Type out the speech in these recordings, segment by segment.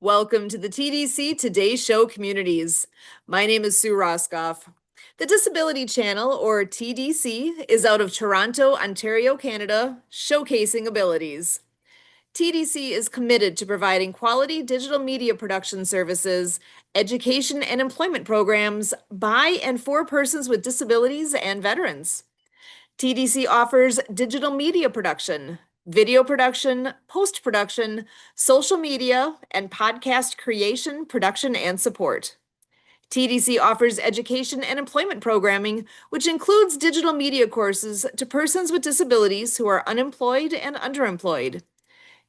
Welcome to the TDC Today Show communities. My name is Sue Roscoff. The Disability Channel, or TDC, is out of Toronto, Ontario, Canada, showcasing abilities. TDC is committed to providing quality digital media production services, education, and employment programs by and for persons with disabilities and veterans. TDC offers digital media production, video production, post-production, social media, and podcast creation, production, and support. TDC offers education and employment programming, which includes digital media courses to persons with disabilities who are unemployed and underemployed.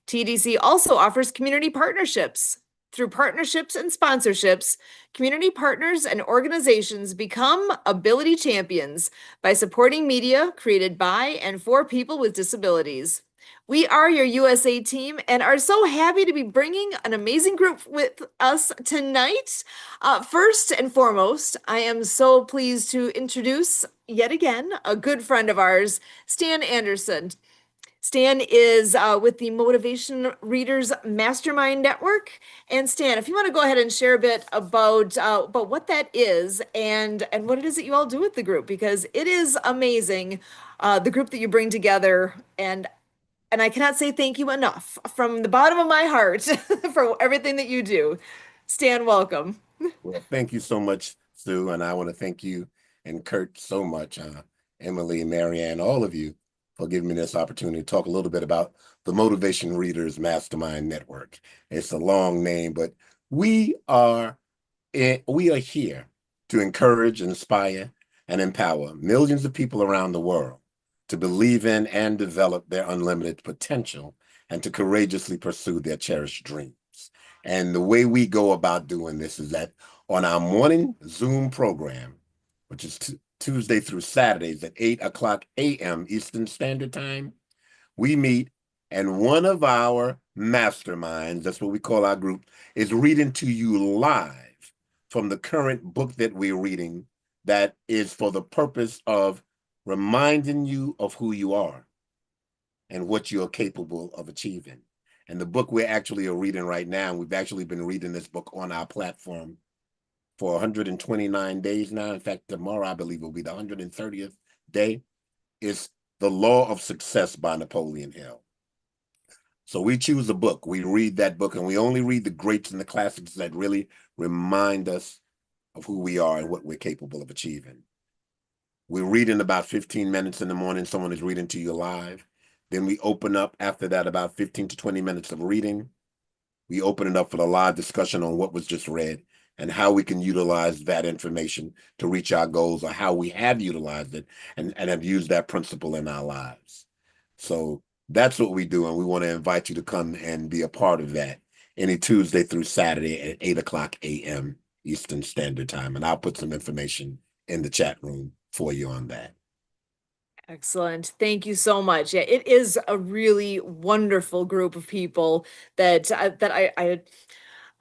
TDC also offers community partnerships. Through partnerships and sponsorships, community partners and organizations become ability champions by supporting media created by and for people with disabilities. We are your USA team and are so happy to be bringing an amazing group with us tonight. First and foremost, I am so pleased to introduce yet again a good friend of ours, Stan Anderson. Stan is with the Motivation Readers Mastermind Network. And Stan, if you want to go ahead and share a bit about what that is and what it is that you all do with the group, because it is amazing, the group that you bring together. And I cannot say thank you enough from the bottom of my heart for everything that you do. Stan, welcome. Well, thank you so much, Sue, and I want to thank you and Kurt so much, Emily, Marianne, all of you, for giving me this opportunity to talk a little bit about the Motivation Readers Mastermind Network. It's a long name, but we are here to encourage, inspire, and empower millions of people around the world to believe in and develop their unlimited potential and to courageously pursue their cherished dreams. And the way we go about doing this is that on our morning Zoom program, which is Tuesday through Saturdays at 8 o'clock a.m. Eastern Standard Time, we meet and one of our masterminds, that's what we call our group, is reading to you live from the current book that we're reading that is for the purpose of reminding you of who you are and what you're capable of achieving. And the book we're actually reading right now, we've actually been reading this book on our platform for 129 days now. In fact, tomorrow, I believe, will be the 130th day, is The Law of Success by Napoleon Hill. So we choose a book, we read that book, and we only read the greats and the classics that really remind us of who we are and what we're capable of achieving. We read in about 15 minutes in the morning, someone is reading to you live. Then we open up after that about 15 to 20 minutes of reading. We open it up for the live discussion on what was just read and how we can utilize that information to reach our goals, or how we have utilized it and have used that principle in our lives. So that's what we do, and we want to invite you to come and be a part of that any Tuesday through Saturday at 8 o'clock a.m. Eastern Standard Time. And I'll put some information in the chat room for you on that. Excellent. Thank you so much. Yeah, it is a really wonderful group of people that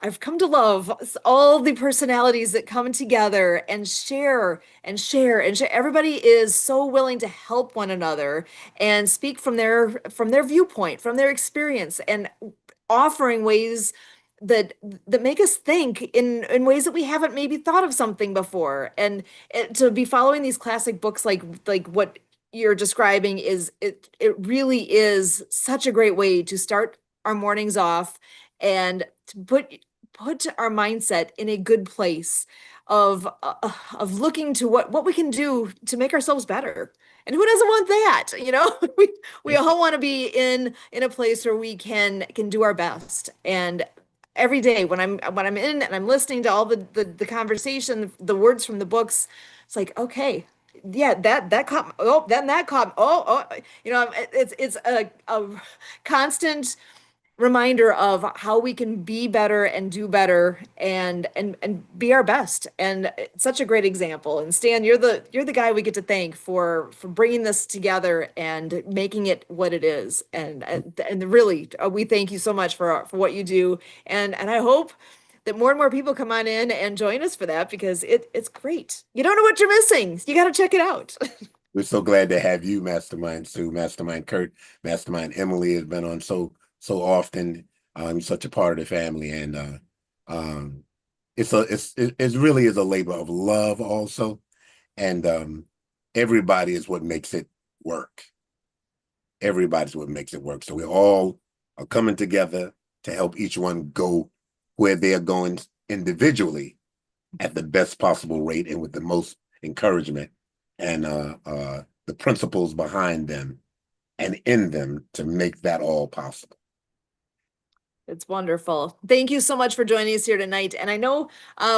I've come to love. All the personalities that come together and share and share and share. Everybody is so willing to help one another and speak from their viewpoint, from their experience, and offering ways that make us think in ways that we haven't maybe thought of something before. And to be following these classic books like what you're describing it really is such a great way to start our mornings off and to put our mindset in a good place of looking to what we can do to make ourselves better. And who doesn't want that? We all want to be in a place where we can do our best. And every day when I'm in and I'm listening to all the conversation, the words from the books, it's like, okay, yeah, that caught, oh, then that caught, it's a constant reminder of how we can be better and do better and be our best. And it's such a great example. And Stan, you're the guy we get to thank for bringing this together and making it what it is. And really, we thank you so much for what you do. And I hope that more and more people come on in and join us for that, because it's great. You don't know what you're missing. You got to check it out. We're so glad to have you, Mastermind Sue, Mastermind Kurt, Mastermind Emily has been on so often. I'm such a part of the family, and Um, it really is a labor of love also, and everybody is what makes it work. Everybody's what makes it work. So we all are coming together to help each one go where they are going individually at the best possible rate and with the most encouragement and the principles behind them and in them to make that all possible. It's wonderful. Thank you so much for joining us here tonight. And I know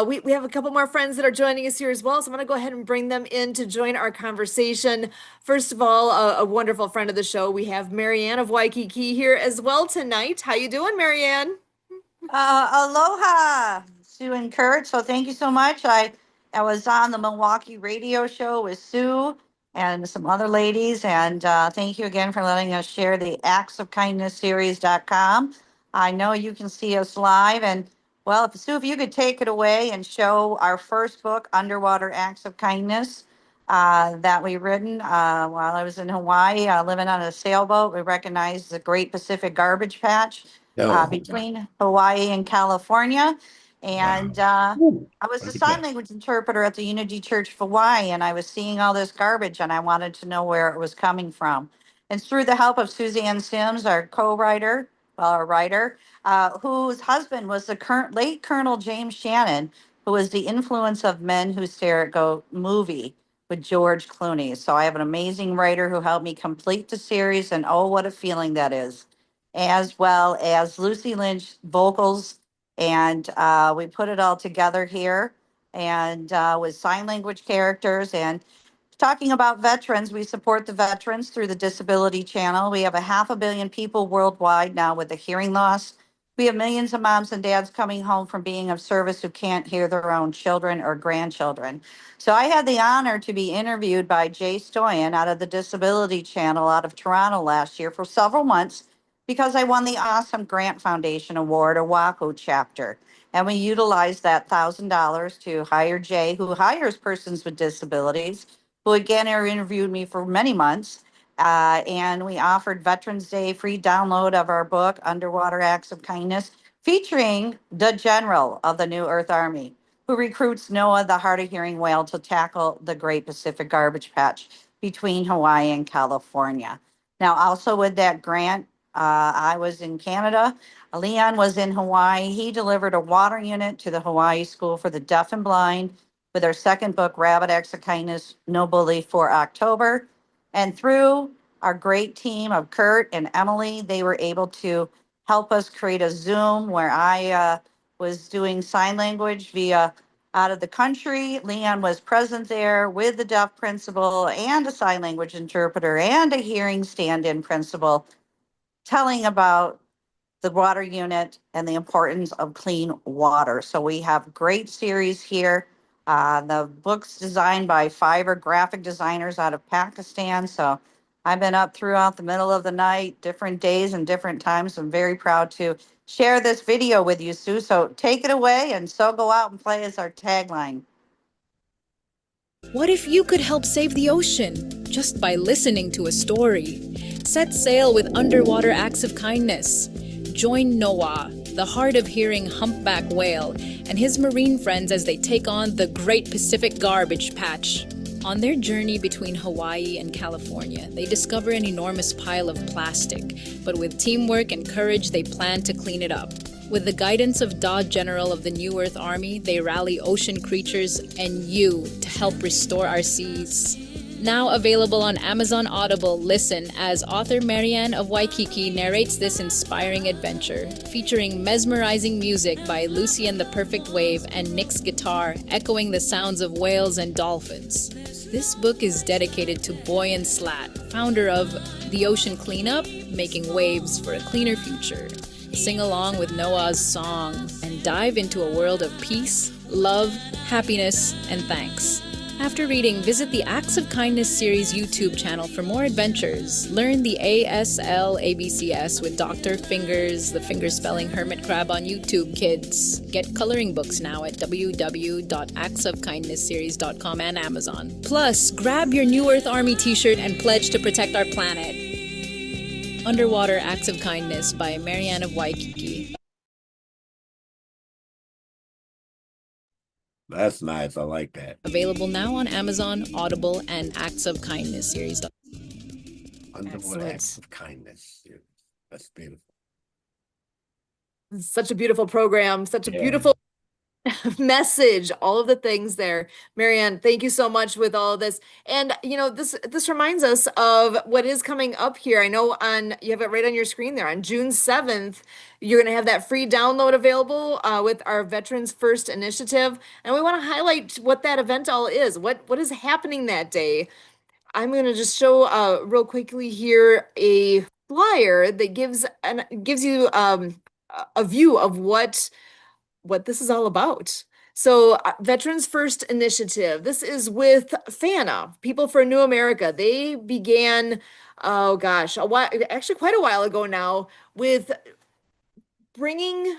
we have a couple more friends that are joining us here as well. So I'm going to go ahead and bring them in to join our conversation. First of all, a wonderful friend of the show. We have Marianne of Waikiki here as well tonight. How you doing, Marianne? Aloha, Sue and Kurt. So thank you so much. I was on the Milwaukee radio show with Sue and some other ladies, and thank you again for letting us share the Acts of Kindness series.com. I know you can see us live, and well, if Sue, if you could take it away and show our first book, Underwater Acts of Kindness, that we written while I was in Hawaii, living on a sailboat. We recognized the Great Pacific Garbage Patch Oh, between Hawaii and California. wow. And Ooh, I was a look at sign that. language interpreter at the Unity Church of Hawaii, and I was seeing all this garbage, and I wanted to know where it was coming from. And through the help of Suzanne Sims, our co-writer, well, our writer, whose husband was the current late Colonel James Shannon, who was the influence of Men Who Stare at Go movie with George Clooney. So I have an amazing writer who helped me complete the series, and oh, what a feeling that is, as well as Lucy Lynch vocals. And we put it all together here and with sign language characters and talking about veterans. We support the veterans through the Disability Channel. We have a 500 million people worldwide now with a hearing loss. We have millions of moms and dads coming home from being of service who can't hear their own children or grandchildren. So I had the honor to be interviewed by Jay Stoyan out of the Disability Channel out of Toronto last year for several months because I won the Awesome Grant Foundation Award, Oahu chapter. And we utilized that $1,000 to hire Jay, who hires persons with disabilities, who again interviewed me for many months. And we offered Veterans Day free download of our book, Underwater Acts of Kindness, featuring the general of the New Earth Army, who recruits Noah, the hard of hearing whale, to tackle the Great Pacific Garbage Patch between Hawaii and California. Now, also with that grant, I was in Canada. Leon was in Hawaii. He delivered a water unit to the Hawaii School for the Deaf and Blind with our second book, Rabbit Acts of Kindness, No Bully, for October. And through our great team of Kurt and Emily, they were able to help us create a Zoom where I was doing sign language via out of the country. Leon was present there with the deaf principal and a sign language interpreter and a hearing stand-in principal telling about the water unit and the importance of clean water. So we have great series here. The book's designed by five graphic designers out of Pakistan. So I've been up throughout the middle of the night, different days and different times. I'm very proud to share this video with you, Sue. So take it away and so go out and play is our tagline. What if you could help save the ocean just by listening to a story? Set sail with Underwater Acts of Kindness. Join Noah, the hard of hearing humpback whale, and his marine friends as they take on the Great Pacific Garbage Patch. On their journey between Hawaii and California, they discover an enormous pile of plastic, but with teamwork and courage, they plan to clean it up. With the guidance of Dod General of the New Earth Army, they rally ocean creatures and you to help restore our seas. Now available on Amazon Audible, listen as author Marianne of Waikiki narrates this inspiring adventure, featuring mesmerizing music by Lucy and the Perfect Wave and Nick's guitar, echoing the sounds of whales and dolphins. This book is dedicated to Boy and Slat, founder of The Ocean Cleanup, making waves for a cleaner future. Sing along with Noah's song and dive into a world of peace, love, happiness, and thanks. After reading, visit the Acts of Kindness series YouTube channel for more adventures. Learn the ASL ABCS with Dr. Fingers, the fingerspelling hermit crab on YouTube, kids. Get coloring books now at www.actsofkindnessseries.com and Amazon. Plus, grab your New Earth Army t-shirt and pledge to protect our planet. Underwater Acts of Kindness by Marianne of Waikiki. That's nice. I like that. Available now on Amazon, Audible, and Acts of Kindness series. Underwater acts Excellent. of kindness. Yeah, that's beautiful. Such a beautiful program, such a Yeah. beautiful message, all of the things there. Marianne, thank you so much with all of this. And this reminds us of what is coming up here. I know you have it right on your screen there. On June 7th, you're going to have that free download available with our Veterans First initiative. And we want to highlight what that event all is, what is happening that day. I'm going to just show real quickly here a flyer that gives you a view of what this is all about. So, Veterans First Initiative. This is with FANA, People for a New America. They began, oh gosh, a while, actually quite a while ago now, with bringing,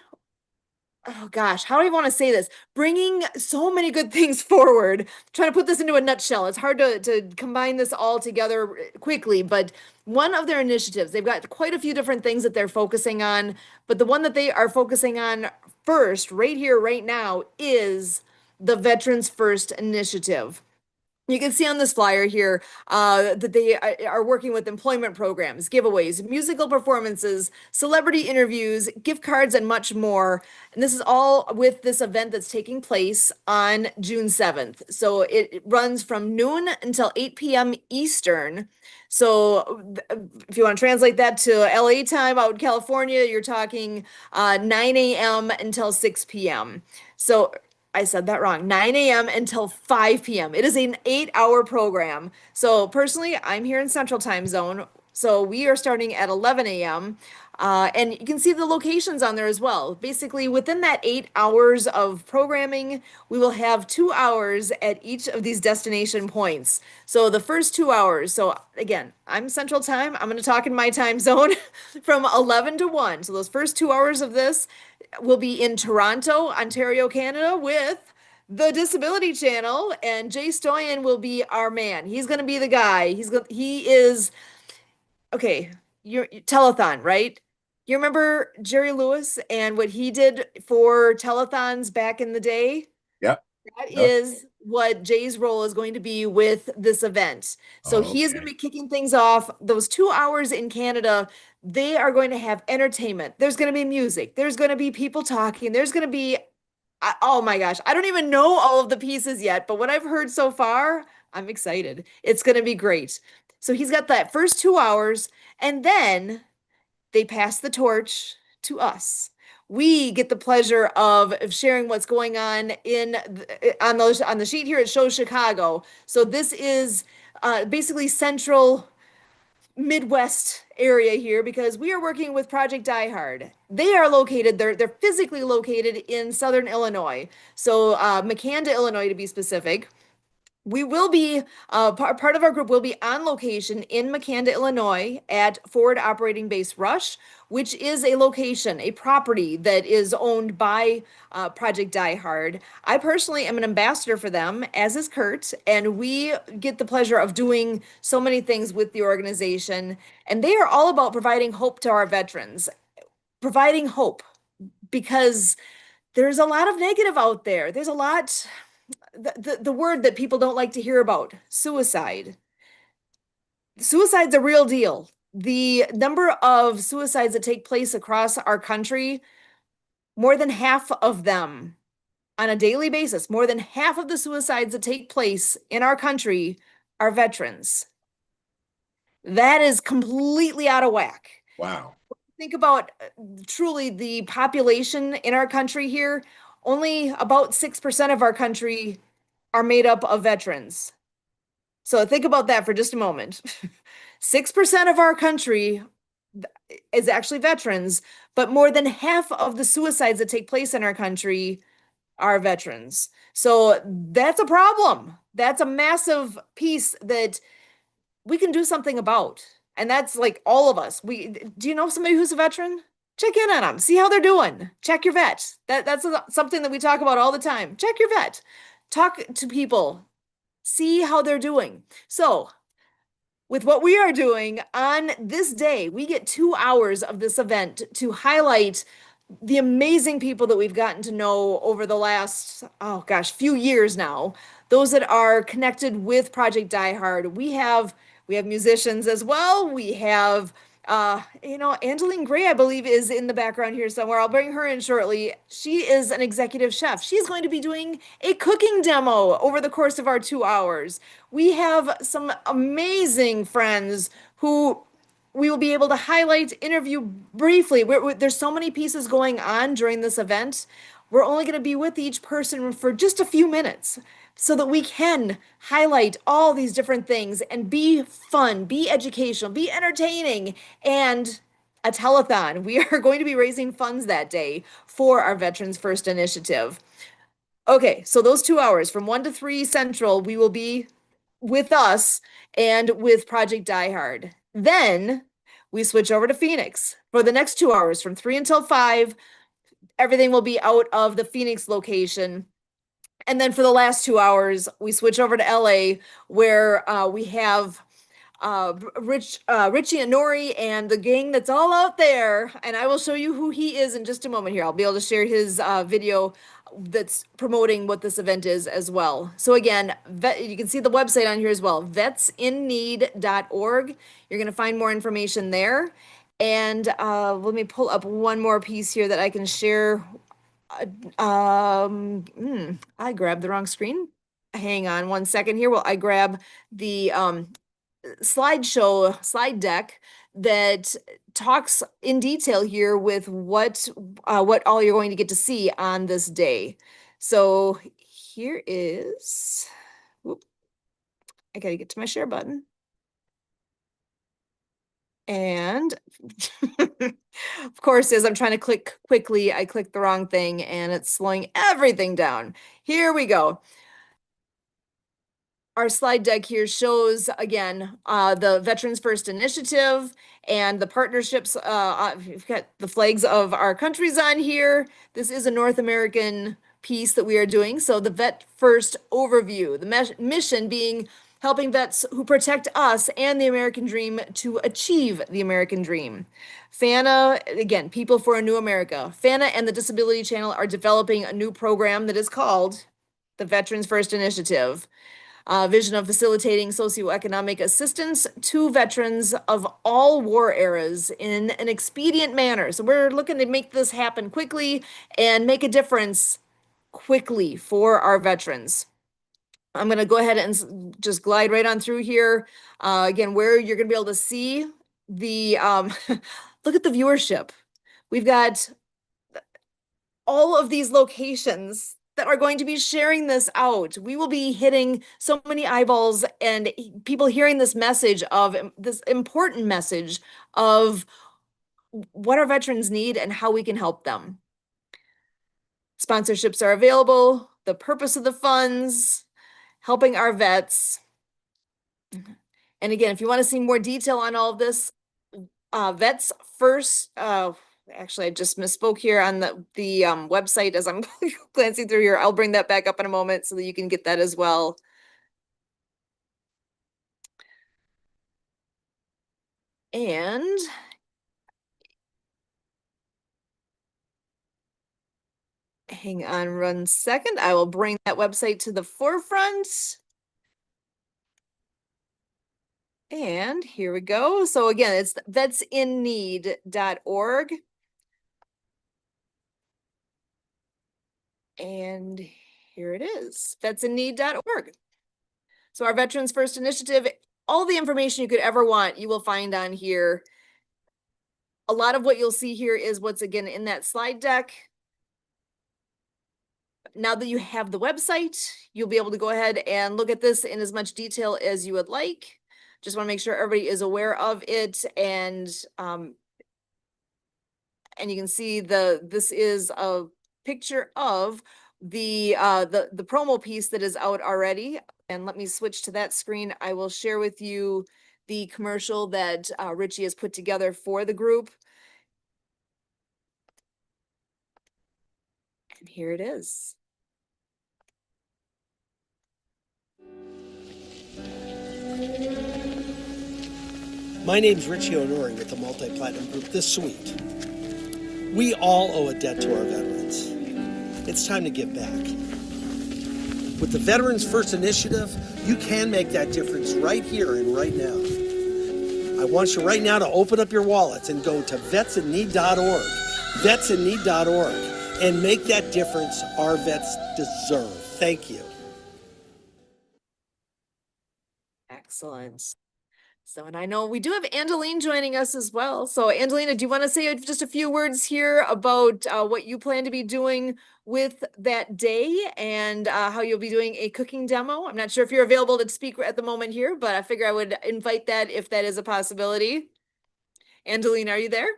oh gosh, how do I want to say this? Bringing so many good things forward. Trying to put this into a nutshell. It's hard to combine this all together quickly, but one of their initiatives, they've got quite a few different things that they're focusing on, but the one that they are focusing on first, right here, right now, is the Veterans First Initiative. You can see on this flyer here that they are working with employment programs, giveaways, musical performances, celebrity interviews, gift cards, and much more. And this is all with this event that's taking place on June 7th. So it runs from noon until 8 p.m. Eastern. So if you want to translate that to LA time out in California, you're talking 9 a.m. until 6 p.m. So I said that wrong. 9 a.m. until 5 p.m. It is an 8-hour program. So personally, I'm here in Central Time Zone. So we are starting at 11 a.m. And you can see the locations on there as well. Basically, within that 8 hours of programming, we will have 2 hours at each of these destination points. So the first 2 hours, so again, I'm Central Time. I'm going to talk in my time zone from 11 to 1. So those first 2 hours of this will be in Toronto, Ontario, Canada, with the Disability Channel, and Jay Stoyan will be our man. He's going to be the guy. He is okay. Your telethon, right? You remember Jerry Lewis and what he did for telethons back in the day? Yep. That Yep. is what Jay's role is going to be with this event. So Oh, he is going to okay. be kicking things off. Those 2 hours in Canada, they are going to have entertainment. There's going to be music. There's going to be people talking. There's going to be, oh my gosh, I don't even know all of the pieces yet, but what I've heard so far, I'm excited. It's going to be great. So he's got that first 2 hours, and then they pass the torch to us. We get the pleasure of sharing what's going on on the sheet here. It shows Chicago. So this is basically central Midwest area here because we are working with Project Die Hard. They are located, they're physically located in Southern Illinois. So McAnda, Illinois to be specific. We will be, part of our group will be on location in McAnda, Illinois at Forward Operating Base Rush, which is a location, a property that is owned by Project Die Hard. I personally am an ambassador for them, as is Kurt, and we get the pleasure of doing so many things with the organization. And they are all about providing hope to our veterans, providing hope because there's a lot of negative out there. There's a lot the word that people don't like to hear about, suicide. Suicide's a real deal. The number of suicides that take place across our country, more than half of them on a daily basis, more than half of the suicides that take place in our country are veterans. That is completely out of whack. Wow. Think about truly the population in our country here. Only about 6% of our country are made up of veterans. So think about that for just a moment. 6% of our country is actually veterans, but more than half of the suicides that take place in our country are veterans. So that's a problem. That's a massive piece that we can do something about. And that's like all of us. Do you know somebody who's a veteran? Check in on them. See how they're doing. Check your vet. That's something that we talk about all the time. Check your vet. Talk to people. See how they're doing. So, with what we are doing on this day, we get 2 hours of this event to highlight the amazing people that we've gotten to know over the last, oh gosh, few years now, those that are connected with Project Die Hard. We have musicians as well. We have Angeline Gray, I believe, is in the background here somewhere. I'll bring her in shortly. She is an executive chef. She's going to be doing a cooking demo over the course of our 2 hours. We have some amazing friends who we will be able to highlight, interview briefly. There's so many pieces going on during this event. We're only going to be with each person for just a few minutes so that we can highlight all these different things and be fun, be educational, be entertaining, and a telethon. We are going to be raising funds that day for our Veterans First initiative. Okay, so those 2 hours from 1 to 3 Central, we will be with us and with Project Die Hard. Then we switch over to Phoenix for the next 2 hours from 3 until 5. Everything will be out of the Phoenix location. And then for the last 2 hours, we switch over to LA where we have Richie and Nori and the gang that's all out there. And I will show you who he is in just a moment here. I'll be able to share his video that's promoting what this event is as well. So again, you can see the website on here as well, vetsinneed.org. You're going to find more information there. And let me pull up one more piece here that I can share. I grabbed the wrong screen. Hang on one second here while I grab the slide deck that talks in detail here with what all you're going to get to see on this day. So here is, whoop, I gotta get to my share button. And of course, as I'm trying to click quickly, I clicked the wrong thing and it's slowing everything down. Here we go. Our slide deck here shows, again, the Veterans First Initiative and the partnerships. We've got the flags of our countries on here. This is a North American piece that we are doing. So the Vet First overview, the mission being helping vets who protect us and the American dream to achieve the American dream. FANA, again, People for a New America. FANA and the Disability Channel are developing a new program that is called the Veterans First Initiative. Vision of facilitating socioeconomic assistance to veterans of all war eras in an expedient manner. So we're looking to make this happen quickly and make a difference quickly for our veterans. I'm going to go ahead and just glide right on through here. Again, where you're going to be able to see the, look at the viewership. We've got all of these locations that are going to be sharing this out. We will be hitting so many eyeballs and people hearing this message of this important message of what our veterans need and how we can help them. Sponsorships are available, the purpose of the funds, helping our vets. And again, if you want to see more detail on all of this, Vets First, actually, I just misspoke here on the website as I'm glancing through here. I'll bring that back up in a moment so that you can get that as well. And hang on 1 second. I will bring that website to the forefront. And here we go. So again, it's vetsinneed.org. And here it is, vetsinneed.org. So our Veterans First Initiative, all the information you could ever want, you will find on here. A lot of what you'll see here is what's again in that slide deck. Now that you have the website, you'll be able to go ahead and look at this in as much detail as you would like. Just want to make sure everybody is aware of it, and you can see this is a picture of the promo piece that is out already. And let me switch to that screen. I will share with you the commercial that Richie has put together for the group. And here it is. My name's Richie O'Nori with the Multi-Platinum Group, The Suite. We all owe a debt to our veterans. It's time to give back. With the Veterans First Initiative, you can make that difference right here and right now. I want you right now to open up your wallets and go to vetsinneed.org, vetsinneed.org, and make that difference our vets deserve. Thank you. Excellent. So, and I know we do have Angeline joining us as well. So, Angelina, do you want to say just a few words here about what you plan to be doing with that day and how you'll be doing a cooking demo? I'm not sure if you're available to speak at the moment here, but I figure I would invite that if that is a possibility. Angeline, are you there?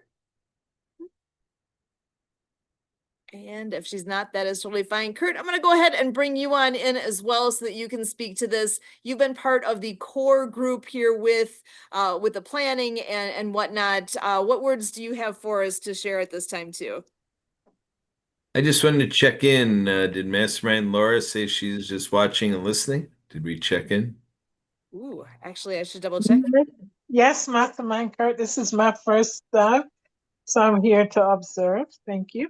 And if she's not, that is totally fine. Kurt, I'm going to go ahead and bring you on in as well so that you can speak to this. You've been part of the core group here with the planning and whatnot. What words do you have for us to share at this time too? I just wanted to check in. Did Mastermind Laura say she's just watching and listening? Did we check in? Ooh, actually, I should double check. Yes, Mastermind Kurt, this is my first stop, so I'm here to observe. Thank you.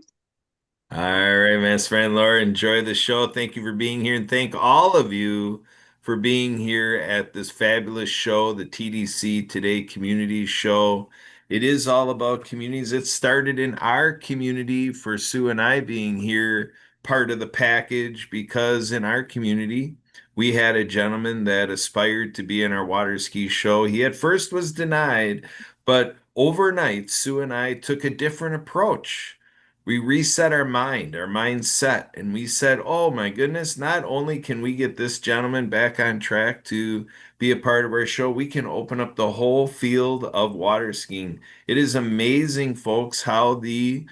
All right, Mastermind Laura, enjoy the show. Thank you for being here, and thank all of you for being here at this fabulous show, the TDC Today Community Show. It is all about communities. It started in our community for Sue and I being here, part of the package, because in our community, we had a gentleman that aspired to be in our water ski show. He at first was denied, but overnight, Sue and I took a different approach. We reset our mindset, and we said, oh my goodness, not only can we get this gentleman back on track to be a part of our show, we can open up the whole field of water skiing. It is amazing, folks, um,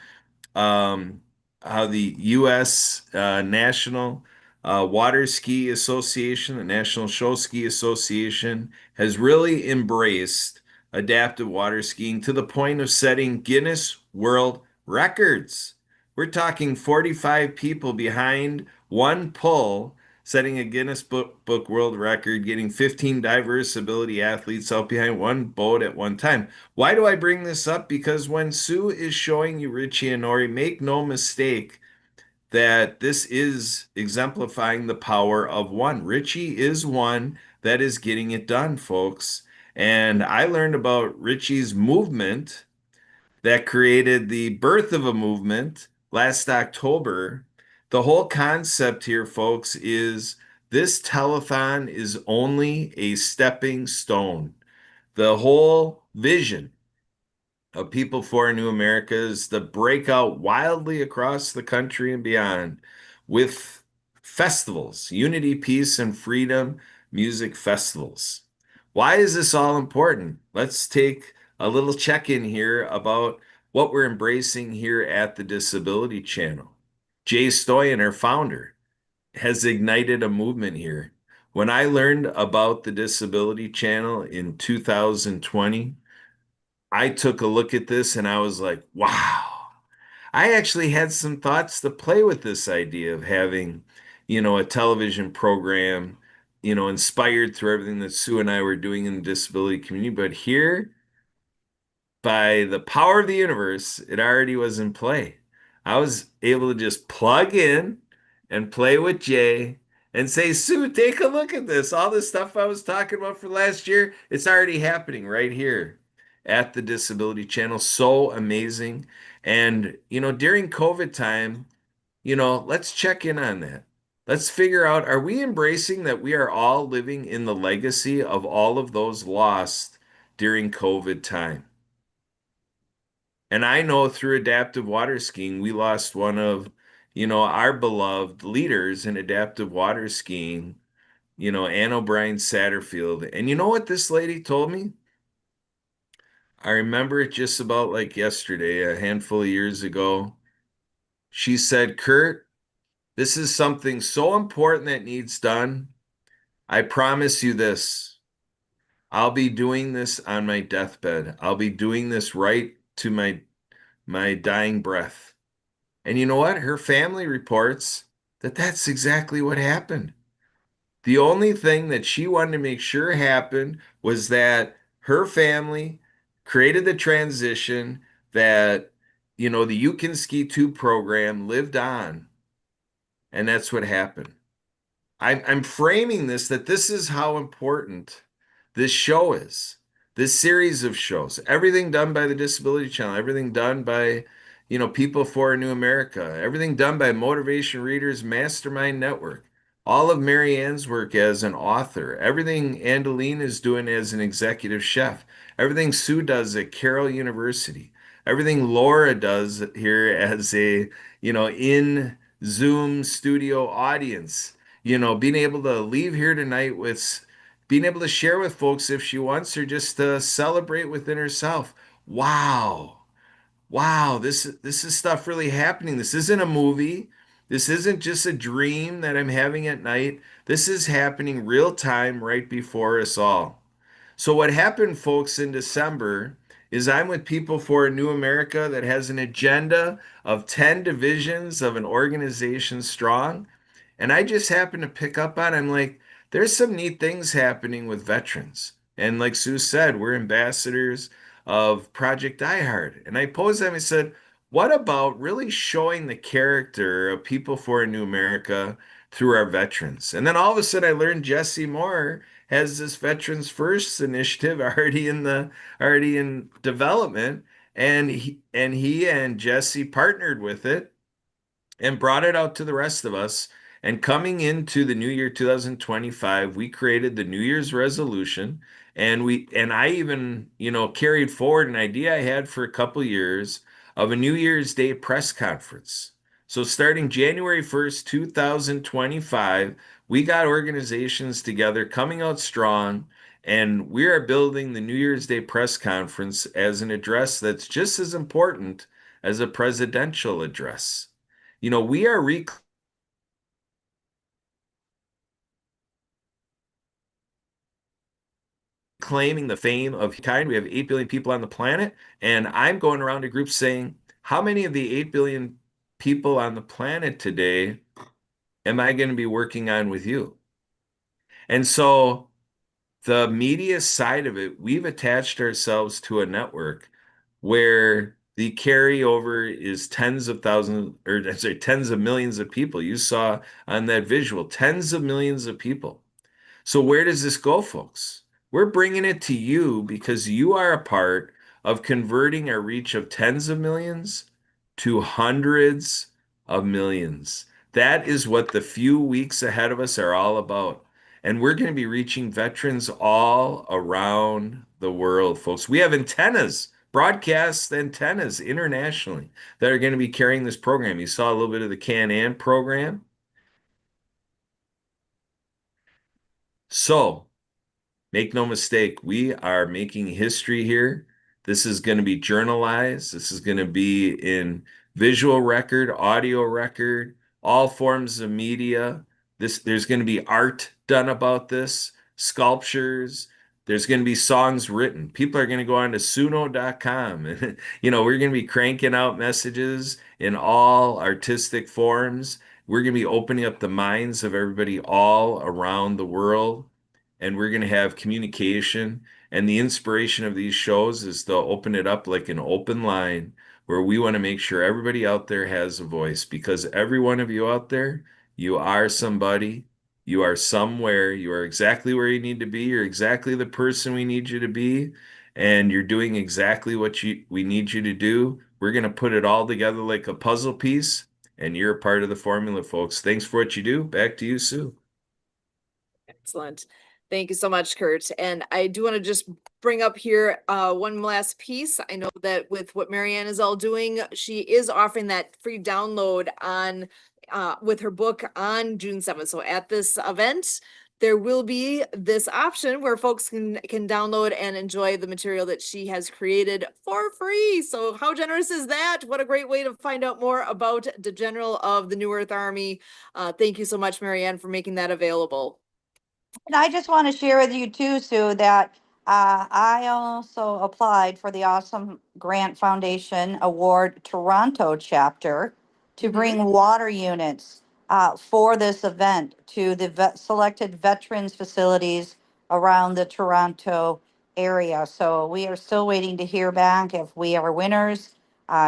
how the U.S. National Water Ski Association, the National Show Ski Association, has really embraced adaptive water skiing to the point of setting Guinness World Records. We're talking 45 people behind one pull, setting a Guinness Book World Record, getting 15 diverse ability athletes out behind one boat at one time. Why do I bring this up? Because when Sue is showing you Richie and Nori, make no mistake that this is exemplifying the power of one. Richie is one that is getting it done, folks. And I learned about Richie's movement that created the birth of a movement last October. The whole concept here, folks, is this telethon is only a stepping stone. The whole vision of People for a New America is to break out wildly across the country and beyond with festivals, unity, peace, and freedom music festivals. Why is this all important? Let's take a little check-in here about what we're embracing here at the Disability Channel. Jay Stoyan, our founder, has ignited a movement here. When I learned about the Disability Channel in 2020, I took a look at this and I was like, wow. I actually had some thoughts to play with this idea of having, a television program, inspired through everything that Sue and I were doing in the disability community. But here, by the power of the universe, it already was in play. I was able to just plug in and play with Jay and say, Sue, take a look at this. All this stuff I was talking about for last year, it's already happening right here at the Disability Channel. So amazing. And, during COVID time, let's check in on that. Let's figure out, are we embracing that we are all living in the legacy of all of those lost during COVID time? And I know through adaptive water skiing, we lost one of, our beloved leaders in adaptive water skiing, Ann O'Brien Satterfield. And you know what this lady told me? I remember it just about like yesterday, a handful of years ago. She said, Kurt, this is something so important that needs done. I promise you this. I'll be doing this on my deathbed. I'll be doing this right to my dying breath. And you know what? Her family reports that that's exactly what happened. The only thing that she wanted to make sure happened was that her family created the transition that, you know, the You Can Ski 2 program lived on, and that's what happened. I'm framing this that this is how important this show is. This series of shows, everything done by the Disability Channel, everything done by, you know, People for a New America, everything done by Motivation Readers Mastermind Network, all of Marianne's work as an author, everything Andeline is doing as an executive chef, everything Sue does at Carroll University, everything Laura does here as a, you know, in Zoom studio audience, you know, being able to leave here tonight with being able to share with folks if she wants or just to celebrate within herself. Wow. Wow, this is stuff really happening. This isn't a movie. This isn't just a dream that I'm having at night. This is happening real time right before us all. So what happened, folks, in December is I'm with People for a New America that has an agenda of 10 divisions of an organization strong. And I just happened to pick up on, I'm like, there's some neat things happening with veterans. And like Sue said, we're ambassadors of Project Die And I posed them and said, what about really showing the character of People for a New America through our veterans? And then all of a sudden I learned Jesse Moore has this Veterans First initiative already in development. And he and Jesse partnered with it and brought it out to the rest of us. And coming into the new year 2025, we created the New Year's resolution. And I even, you know, carried forward an idea I had for a couple years of a New Year's Day press conference. So starting January 1st, 2025, we got organizations together coming out strong, and we are building the New Year's Day press conference as an address that's just as important as a presidential address. You know, we are reclaiming the fame of kind. We have 8 billion people on the planet, and I'm going around to groups saying, how many of the 8 billion people on the planet today am I going to be working on with you? And so the media side of it, we've attached ourselves to a network where the carryover is tens of thousands, or I'm sorry, tens of millions of people. You saw on that visual, tens of millions of people. So where does this go, folks? We're bringing it to you because you are a part of converting our reach of tens of millions to hundreds of millions. That is what the few weeks ahead of us are all about. And we're going to be reaching veterans all around the world, folks. We have antennas, broadcast antennas internationally that are going to be carrying this program. You saw a little bit of the Can-Am program. So, make no mistake, we are making history here. This is going to be journalized. This is going to be in visual record, audio record, all forms of media. There's going to be art done about this, sculptures. There's going to be songs written. People are going to go on to suno.com. And, you know, we're going to be cranking out messages in all artistic forms. We're going to be opening up the minds of everybody all around the world, and we're going to have communication. And the inspiration of these shows is to open it up like an open line where we want to make sure everybody out there has a voice, because every one of you out there, you are somebody, you are somewhere, you are exactly where you need to be, you're exactly the person we need you to be, and you're doing exactly what we need you to do. We're going to put it all together like a puzzle piece, and you're a part of the formula, folks. Thanks for what you do. Back to you, Sue. Excellent. Thank you so much, Kurt. And I do want to just bring up here one last piece. I know that with what Marianne is all doing, she is offering that free download on with her book on June 7th. So at this event, there will be this option where folks can download and enjoy the material that she has created for free. So how generous is that? What a great way to find out more about the General of the New Earth Army. Thank you so much, Marianne, for making that available. And I just want to share with you too, Sue, that I also applied for the Awesome Grant Foundation Award Toronto chapter to bring water units for this event to the selected veterans facilities around the Toronto area. So we are still waiting to hear back if we are winners.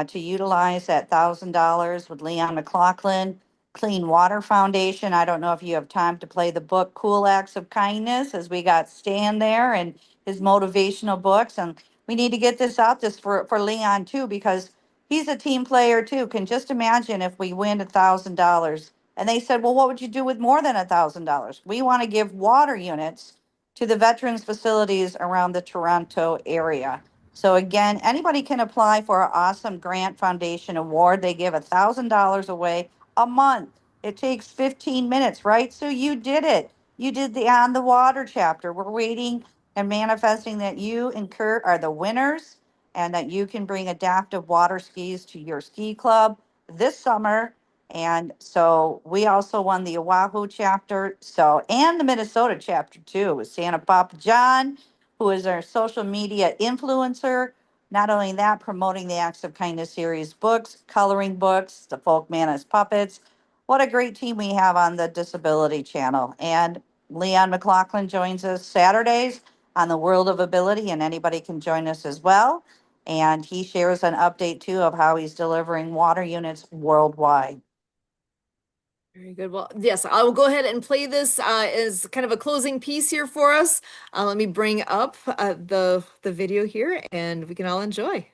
to utilize that $1,000 with Leon McLaughlin. Clean Water Foundation. I don't know if you have time to play the book Cool Acts of Kindness, as we got Stan there and his motivational books. And we need to get this out just for Leon too, because he's a team player too. Can just imagine if we win $1,000. And they said, well, what would you do with more than $1,000? We want to give water units to the veterans facilities around the Toronto area. So again, anybody can apply for our Awesome Grant Foundation Award. They give $1,000 away a month. It takes 15 minutes, right? So you did it. You did the On the Water chapter. We're waiting and manifesting that you and Kurt are the winners and that you can bring adaptive water skis to your ski club this summer. And so we also won the Oahu chapter, so and the Minnesota chapter too, with Santa Papa John, who is our social media influencer. Not only that, promoting the Acts of Kindness series books, coloring books, the Folk Manas puppets. What a great team we have on the Disability Channel. And Leon McLaughlin joins us Saturdays on the World of Ability, and anybody can join us as well. And he shares an update too of how he's delivering water units worldwide. Very good. Well, yes, I will go ahead and play this as kind of a closing piece here for us. Let me bring up the video here, and we can all enjoy.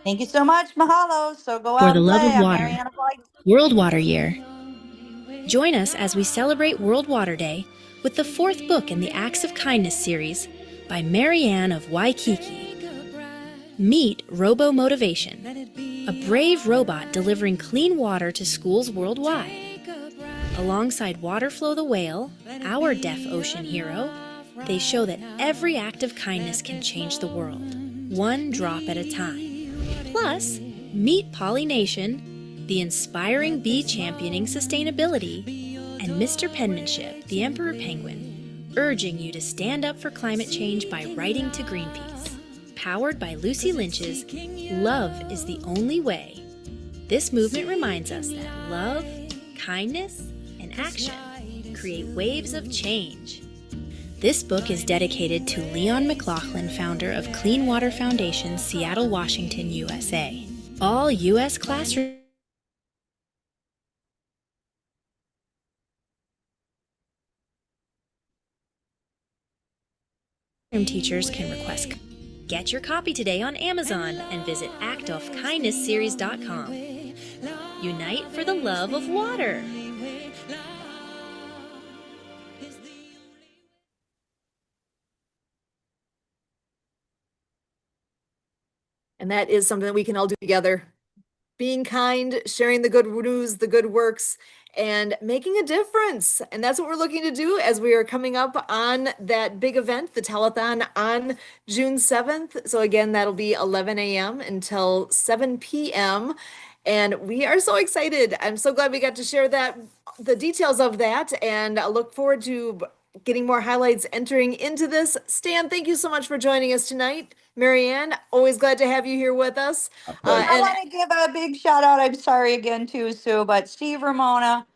Thank you so much. Mahalo. So go For out the and love play. of I'm water. Mariana White. World Water Year. Join us as we celebrate World Water Day with the fourth book in the Acts of Kindness series by Marianne of Waikiki. Meet Robo Motivation, a brave robot delivering clean water to schools worldwide. Alongside Waterflow the whale, our deaf ocean hero, they show that every act of kindness can change the world, one drop at a time. Plus, meet Pollination, the inspiring bee championing sustainability, and Mr. Penmanship, the Emperor Penguin, urging you to stand up for climate change by writing to Greenpeace. Powered by Lucy Lynch's Love is the Only Way. This movement reminds us that love, kindness, and action create waves of change. This book is dedicated to Leon McLaughlin, founder of Clean Water Foundation, Seattle, Washington, USA. All U.S. classroom teachers can request. Get your copy today on Amazon and visit actofkindnessseries.com. Unite for the love of water. And that is something that we can all do together. Being kind, sharing the good news, the good works, and making a difference. And that's what we're looking to do as we are coming up on that big event, the telethon on June 7th. So again, that'll be 11 a.m. until 7 p.m. And we are so excited. I'm so glad we got to share the details of that, and I look forward to getting more highlights entering into this. Stan, thank you so much for joining us tonight. Marianne, always glad to have you here with us. I want to give a big shout out. I'm sorry again too, Sue, but Steve Ramona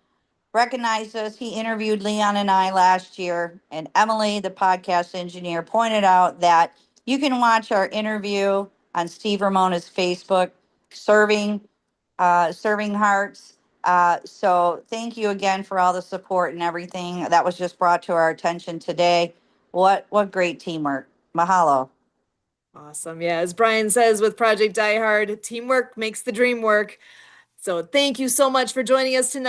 recognized us. He interviewed Leon and I last year, and Emily, the podcast engineer, pointed out that you can watch our interview on Steve Ramona's Facebook, Serving Hearts. So thank you again for all the support and everything that was just brought to our attention today. What great teamwork. Mahalo. Awesome. Yeah, as Brian says with Project Die Hard, teamwork makes the dream work. So thank you so much for joining us tonight.